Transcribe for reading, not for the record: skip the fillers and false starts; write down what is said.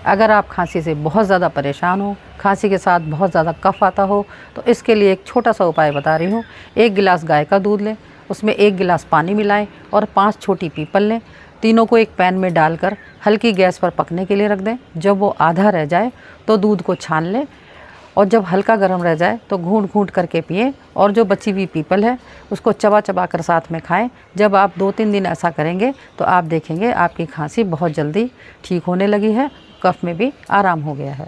अगर आप खांसी से बहुत ज़्यादा परेशान हो, खांसी के साथ बहुत ज़्यादा कफ आता हो, तो इसके लिए एक छोटा सा उपाय बता रही हूँ। 1 गिलास गाय का दूध लें, उसमें 1 गिलास पानी मिलाएं और 5 छोटी पीपल लें। तीनों को एक पैन में डालकर हल्की गैस पर पकने के लिए रख दें। जब वो आधा रह जाए तो दूध को छान लें और जब हल्का गर्म रह जाए तो घूंट-घूंट करके पिएं और जो बची हुई पीपल है उसको चबा-चबा कर साथ में खाएं। जब आप 2-3 दिन ऐसा करेंगे तो आप देखेंगे आपकी खांसी बहुत जल्दी ठीक होने लगी है, कफ में भी आराम हो गया है।